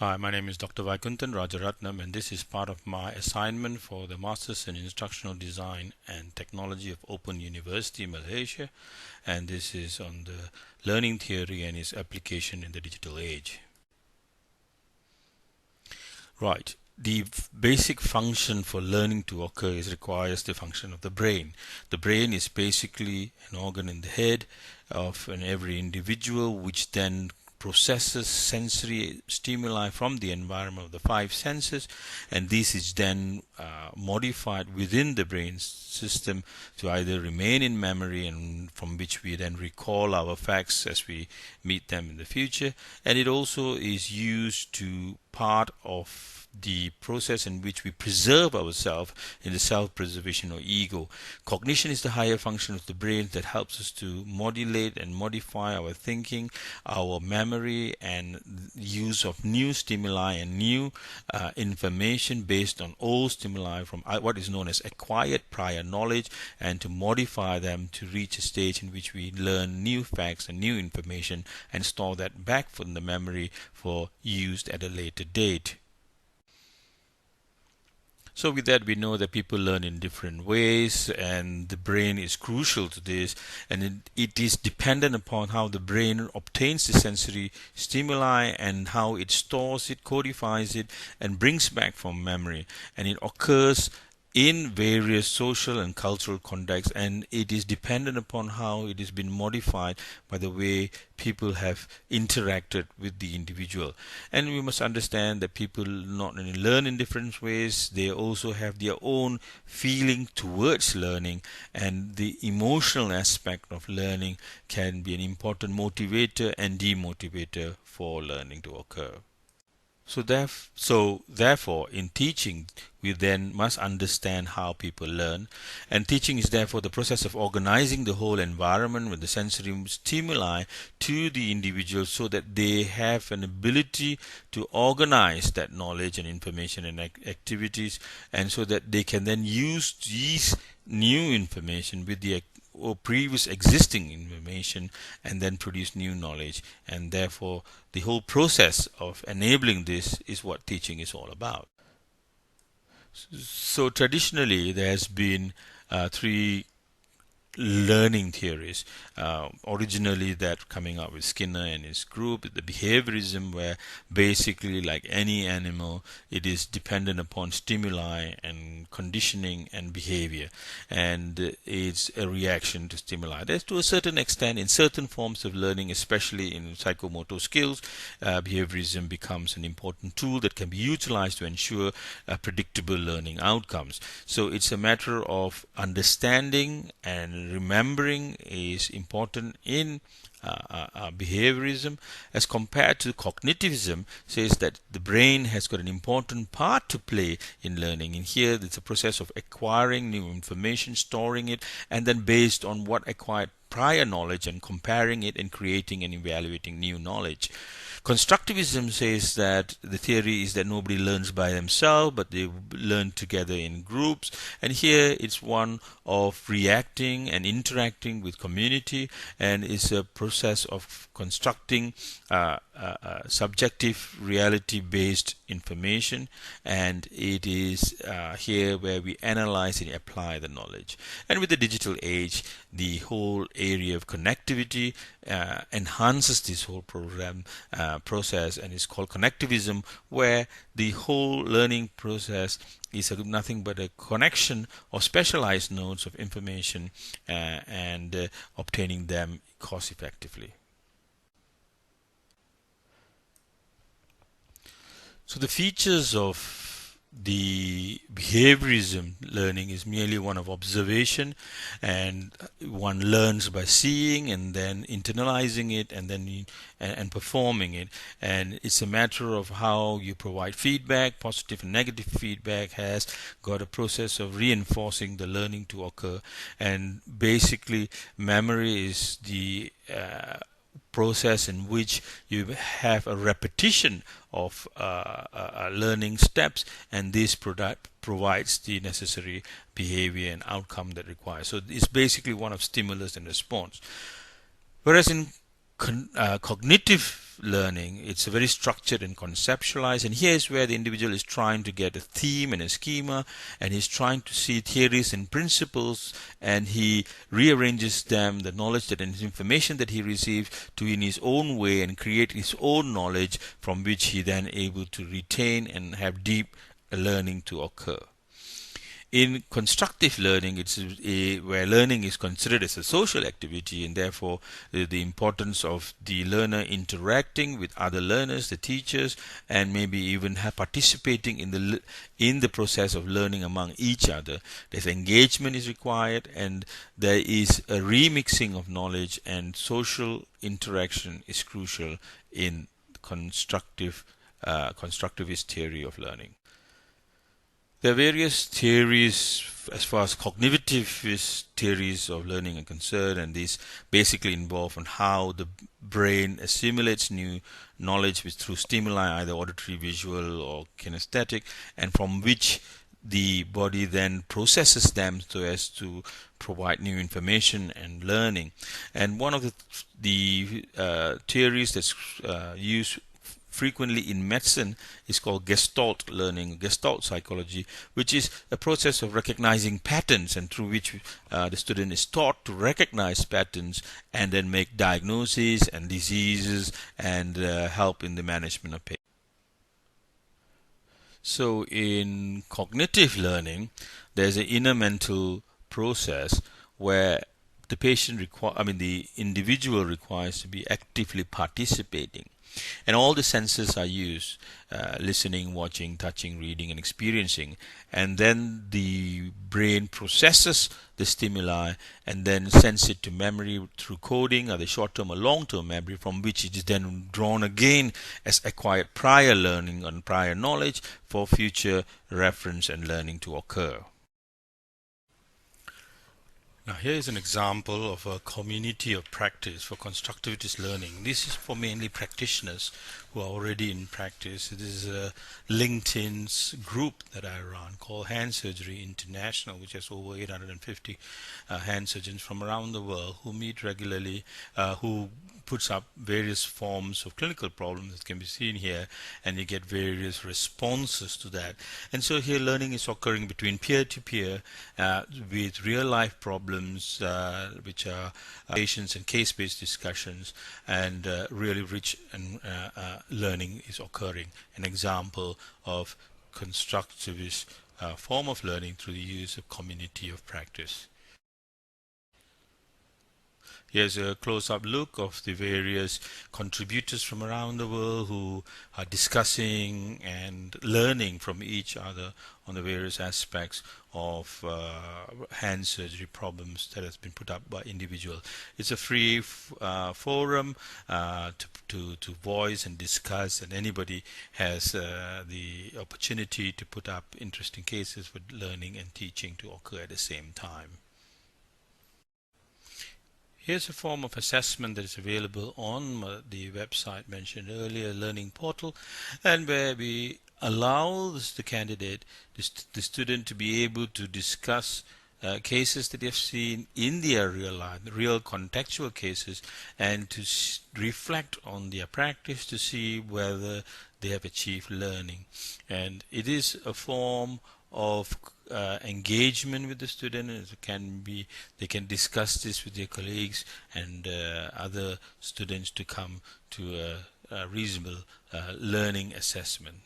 Hi, my name is Dr. Vaikuntan Rajaratnam, and this is part of my assignment for the Masters in Instructional Design and Technology of Open University, Malaysia. And this is on the learning theory and its application in the digital age. Right. The basic function for learning to occur requires the function of the brain. The brain is basically an organ in the head of every individual, which then processes sensory stimuli from the environment of the five senses, and this is then modified within the brain system to either remain in memory, and from which we then recall our facts as we meet them in the future, and it also is used to part of the process in which we preserve ourselves in the self-preservation or ego. Cognition is the higher function of the brain that helps us to modulate and modify our thinking, our memory, and use of new stimuli and new information based on old stimuli from what is known as acquired prior knowledge, and to modify them to reach a stage in which we learn new facts and new information and store that back from the memory for use at a later date. So with that, we know that people learn in different ways, and the brain is crucial to this, and it is dependent upon how the brain obtains the sensory stimuli and how it stores it, codifies it, and brings back from memory. And it occurs in various social and cultural contexts, and it is dependent upon how it has been modified by the way people have interacted with the individual. And we must understand that people not only learn in different ways, they also have their own feeling towards learning, and the emotional aspect of learning can be an important motivator and demotivator for learning to occur. Therefore, in teaching, we then must understand how people learn. And teaching is therefore the process of organizing the whole environment with the sensory stimuli to the individual so that they have an ability to organize that knowledge and information and activities, and so that they can then use these new information with the or previous existing information and then produce new knowledge. And therefore the whole process of enabling this is what teaching is all about. So traditionally there has been three learning theories. Originally, that coming up with Skinner and his group, the behaviorism, where basically, like any animal, it is dependent upon stimuli and conditioning and behavior, and it's a reaction to stimuli. There's, to a certain extent, in certain forms of learning, especially in psychomotor skills, behaviorism becomes an important tool that can be utilized to ensure predictable learning outcomes. So it's a matter of understanding, and remembering is important in behaviorism, as compared to cognitivism, says that the brain has got an important part to play in learning. And here it's a process of acquiring new information, storing it, and then based on what acquired prior knowledge and comparing it and creating and evaluating new knowledge. Constructivism says that the theory is that nobody learns by themselves, but they learn together in groups. And here it's one of reacting and interacting with community, and it's a process of constructing subjective reality-based information. And it is here where we analyze and apply the knowledge. And with the digital age, the whole area of connectivity enhances this whole process, and it's called connectivism, where the whole learning process is nothing but a connection of specialized nodes of information and obtaining them cost effectively. So the features of the behaviorism learning is merely one of observation, and one learns by seeing and then internalizing it and then and performing it. And it's a matter of how you provide feedback. Positive and negative feedback has got a process of reinforcing the learning to occur. And basically memory is the process in which you have a repetition of learning steps, and this provides the necessary behavior and outcome that requires. So it's basically one of stimulus and response. Whereas in Cognitive learning, it's very structured and conceptualized, and here's where the individual is trying to get a theme and a schema, and he's trying to see theories and principles, and he rearranges them, the knowledge that and information that he receives, to in his own way and create his own knowledge, from which he then able to retain and have deep learning to occur. In constructive learning, where learning is considered as a social activity, and therefore the importance of the learner interacting with other learners, the teachers, and maybe even participating in the process of learning among each other. There's engagement is required, and there is a remixing of knowledge, and social interaction is crucial in constructivist theory of learning. There are various theories as far as cognitivist theories of learning are concerned, and these basically involve on how the brain assimilates new knowledge through stimuli, either auditory, visual, or kinesthetic, and from which the body then processes them so as to provide new information and learning. And one of the theories that's used frequently in medicine is called Gestalt learning, Gestalt psychology, which is a process of recognizing patterns, and through which the student is taught to recognize patterns and then make diagnoses and diseases and help in the management of patients. So in cognitive learning, there's an inner mental process where the individual requires to be actively participating. And all the senses are used, listening, watching, touching, reading, and experiencing. And then the brain processes the stimuli and then sends it to memory through coding, either short-term or long-term memory, from which it is then drawn again as acquired prior learning and prior knowledge for future reference and learning to occur. Now here is an example of a community of practice for constructivist learning. This is for mainly practitioners who are already in practice. This is a LinkedIn's group that I run called Hand Surgery International, which has over 850 hand surgeons from around the world who meet regularly, who puts up various forms of clinical problems that can be seen here, and you get various responses to that. And so here learning is occurring between peer-to-peer with real-life problems, which are patients and case-based discussions, and really rich and learning is occurring. An example of constructivist form of learning through the use of community of practice. Here's a close-up look of the various contributors from around the world who are discussing and learning from each other on the various aspects of hand surgery problems that has been put up by individuals. It's a free forum to voice and discuss, and anybody has the opportunity to put up interesting cases for learning and teaching to occur at the same time. Here's a form of assessment that is available on the website mentioned earlier, Learning Portal, and where we allow the candidate, the student, to be able to discuss cases that they have seen in their real life, real contextual cases, and to reflect on their practice to see whether they have achieved learning. And it is a form of engagement with the student. They can discuss this with their colleagues and other students to come to a reasonable learning assessment.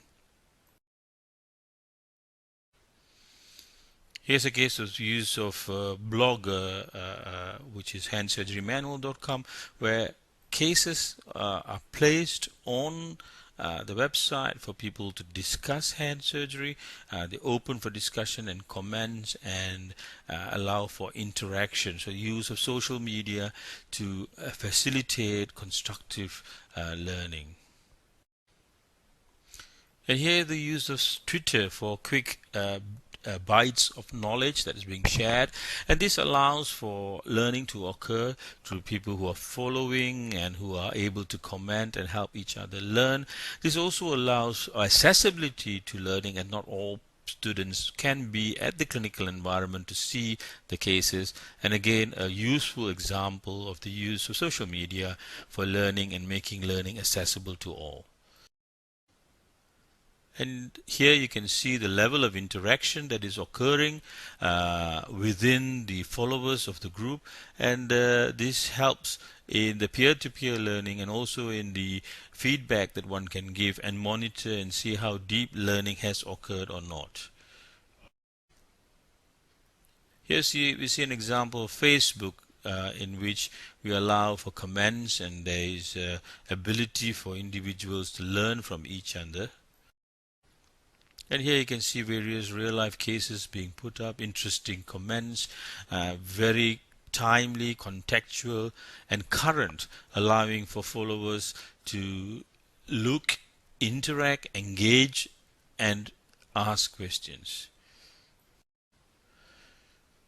Here's a case of use of blog, which is handsurgerymanual.com, where cases are placed on the website for people to discuss hand surgery. They open for discussion and comments and allow for interaction. So use of social media to facilitate constructive learning. And here the use of Twitter for quick bites of knowledge that is being shared, and this allows for learning to occur through people who are following and who are able to comment and help each other learn. This also allows accessibility to learning, and not all students can be at the clinical environment to see the cases, and again a useful example of the use of social media for learning and making learning accessible to all. And here you can see the level of interaction that is occurring within the followers of the group, and this helps in the peer-to-peer learning and also in the feedback that one can give and monitor and see how deep learning has occurred or not. Here we see an example of Facebook in which we allow for comments, and there is ability for individuals to learn from each other. And here you can see various real-life cases being put up, interesting comments, very timely, contextual, and current, allowing for followers to look, interact, engage, and ask questions.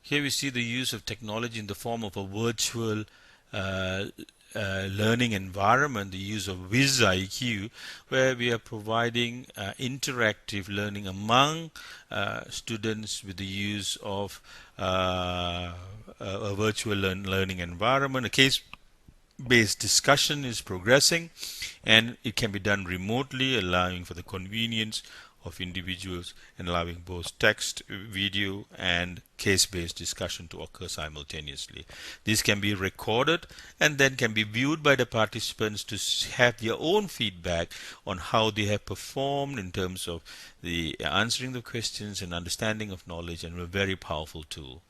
Here we see the use of technology in the form of a virtual learning environment, the use of WizIQ, where we are providing interactive learning among students with the use of a virtual learning environment. A case-based discussion is progressing, and it can be done remotely, allowing for the convenience of individuals and allowing both text, video, and case-based discussion to occur simultaneously. These can be recorded and then can be viewed by the participants to have their own feedback on how they have performed in terms of the answering the questions and understanding of knowledge, and a very powerful tool.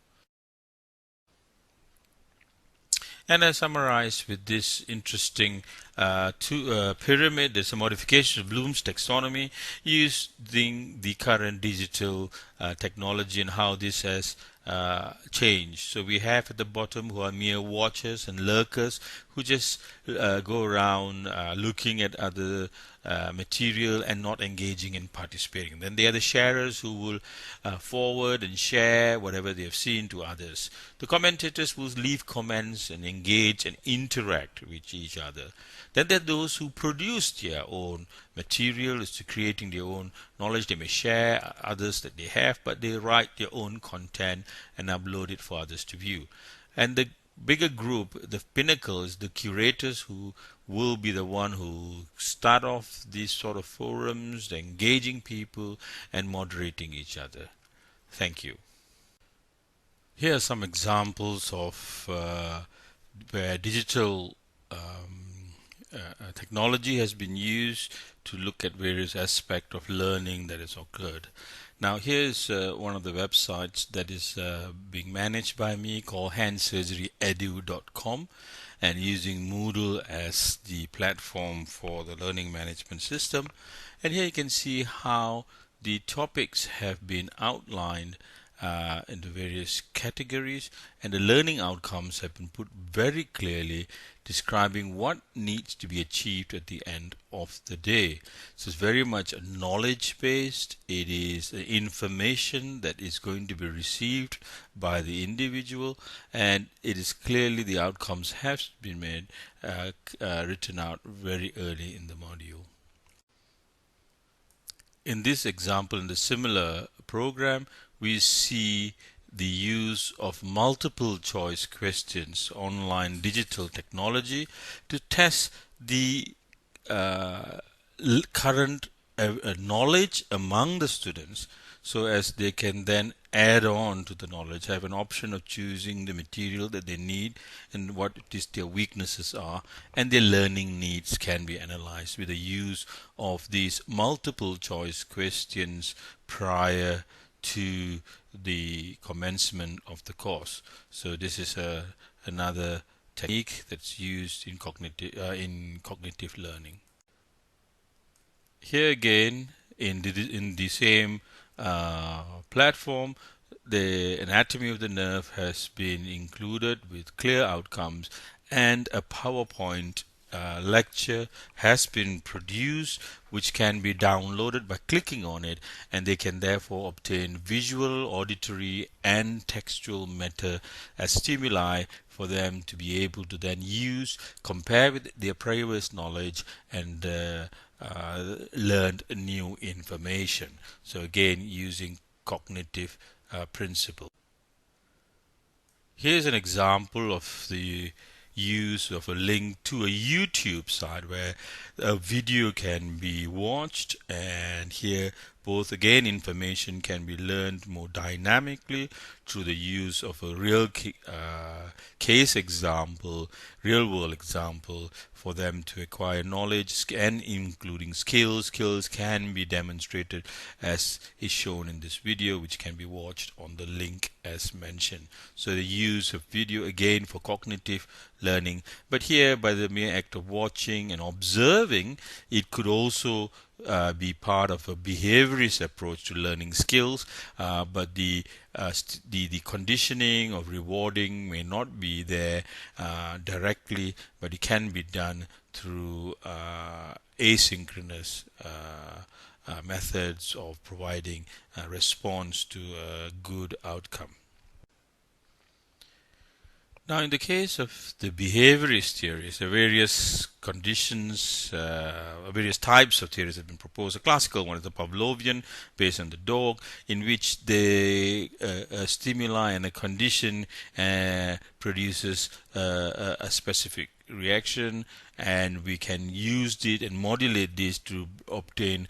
And I summarize with this interesting pyramid. There's a modification of Bloom's taxonomy using the current digital technology and how this has changed. So we have at the bottom who are mere watchers and lurkers who just go around looking at other material and not engaging and participating. Then there are the sharers who will forward and share whatever they have seen to others. The commentators will leave comments and engage and interact with each other. Then there are those who produce their own material, as to creating their own knowledge. They may share others that they have, but they write their own content and upload it for others to view. And the bigger group, the pinnacle, is the curators, who will be the one who start off these sort of forums, the engaging people and moderating each other. Thank you. Here are some examples of where digital technology has been used to look at various aspects of learning that has occurred. Now here's one of the websites that is being managed by me, called handsurgeryedu.com, and using Moodle as the platform for the learning management system. And here you can see how the topics have been outlined into various categories, and the learning outcomes have been put very clearly, describing what needs to be achieved at the end of the day. So it's very much knowledge based. It is information that is going to be received by the individual, and it is clearly the outcomes have been made written out very early in the module. In this example, in the similar program, we see the use of multiple choice questions, online digital technology, to test the current knowledge among the students, so as they can then add on to the knowledge, have an option of choosing the material that they need and what their weaknesses are, and their learning needs can be analyzed with the use of these multiple choice questions prior to the commencement of the course. So this is another technique that's used in cognitive learning. Here again, in the same platform, the anatomy of the nerve has been included with clear outcomes, and a PowerPoint lecture has been produced, which can be downloaded by clicking on it, and they can therefore obtain visual, auditory, and textual matter as stimuli for them to be able to then use, compare with their previous knowledge, and learned new information. So again, using cognitive principle. Here's an example of the use of a link to a YouTube site where a video can be watched, and here both again information can be learned more dynamically through the use of a real case example, real world example for them to acquire knowledge and including skills. Skills can be demonstrated as is shown in this video, which can be watched on the link as mentioned. So the use of video again for cognitive learning, but here by the mere act of watching and observing, it could also be part of a behaviorist approach to learning skills, but the conditioning of rewarding may not be there directly, but it can be done through asynchronous methods of providing a response to a good outcome. Now, in the case of the behaviorist theories, the various conditions, various types of theories have been proposed. A classical one is the Pavlovian, based on the dog, in which the stimuli and a condition produces a specific reaction, and we can use it and modulate this to obtain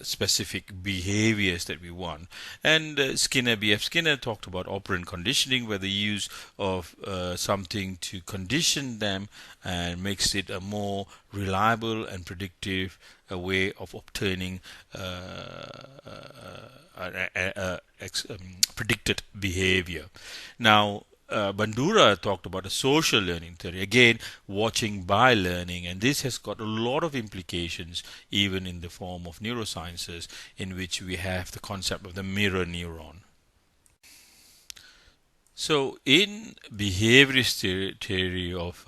specific behaviors that we want. And B.F. Skinner talked about operant conditioning, where the use of something to condition them and makes it a more reliable and predictive way of obtaining predicted behavior. Now, Bandura talked about a social learning theory, again watching by learning, and this has got a lot of implications even in the form of neurosciences, in which we have the concept of the mirror neuron. So in behaviorist theory of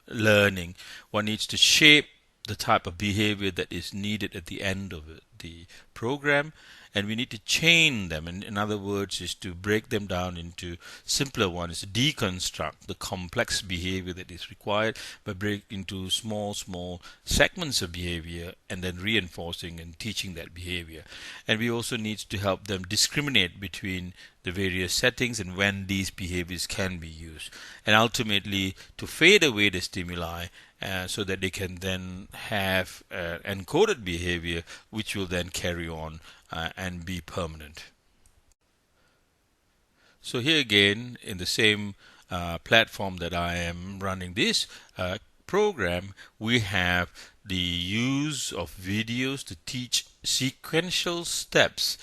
learning, one needs to shape the type of behavior that is needed at the end of the program, and we need to chain them. And in other words, is to break them down into simpler ones, to deconstruct the complex behavior that is required by breaking into small segments of behavior and then reinforcing and teaching that behavior. And we also need to help them discriminate between the various settings and when these behaviors can be used, and ultimately to fade away the stimuli so that they can then have encoded behavior which will then carry on and be permanent. So here again, in the same platform that I am running this program, we have the use of videos to teach sequential steps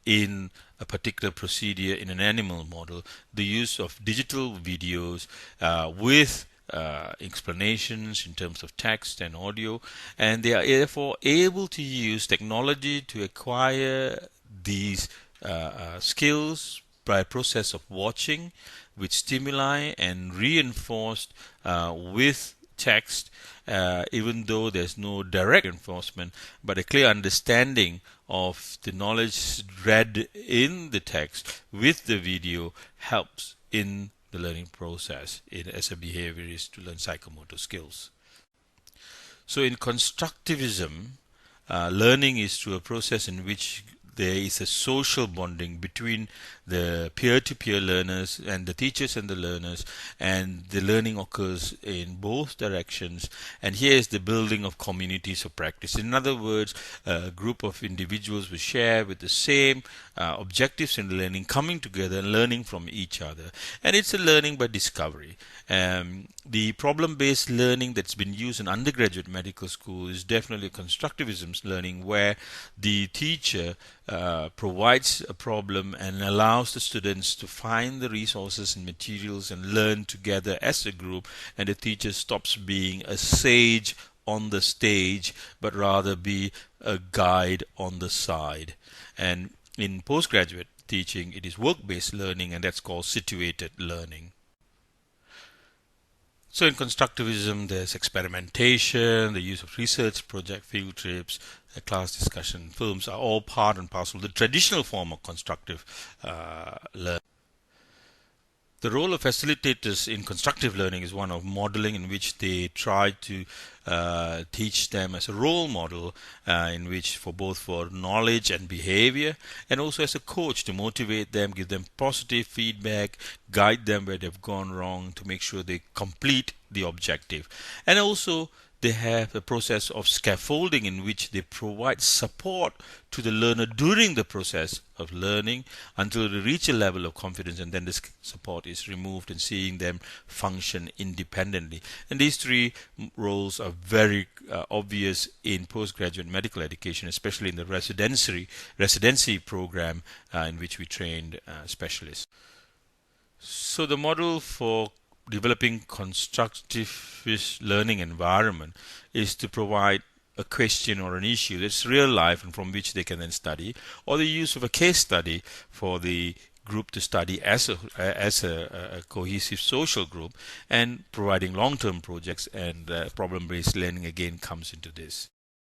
in a particular procedure in an animal model, the use of digital videos with explanations in terms of text and audio, and they are therefore able to use technology to acquire these skills by process of watching with stimuli and reinforced with text, even though there's no direct reinforcement, but a clear understanding of the knowledge read in the text with the video helps in the learning process as a behaviorist to learn psychomotor skills. So in constructivism, learning is through a process in which there is a social bonding between the peer-to-peer learners and the teachers and the learners, and the learning occurs in both directions. And here is the building of communities of practice. In other words, a group of individuals will share with the same objectives in learning, coming together and learning from each other. And it's a learning by discovery. The problem-based learning that's been used in undergraduate medical school is definitely constructivism's learning, where the teacher provides a problem and allows the students to find the resources and materials and learn together as a group, and the teacher stops being a sage on the stage but rather be a guide on the side. And in postgraduate teaching, it is work-based learning, and that's called situated learning. So in constructivism, there's experimentation, the use of research project, field trips, class discussion, films are all part and parcel of the traditional form of constructive learning. The role of facilitators in constructive learning is one of modeling, in which they try to teach them as a role model, in which for knowledge and behavior, and also as a coach to motivate them, give them positive feedback, guide them where they've gone wrong to make sure they complete the objective. And also they have a process of scaffolding, in which they provide support to the learner during the process of learning until they reach a level of confidence, and then this support is removed and seeing them function independently. And these three roles are very obvious in postgraduate medical education, especially in the residency program in which we trained specialists. So the model for developing constructivist learning environment is to provide a question or an issue that's real life and from which they can then study, or the use of a case study for the group to study as a cohesive social group, and providing long-term projects, and problem-based learning again comes into this.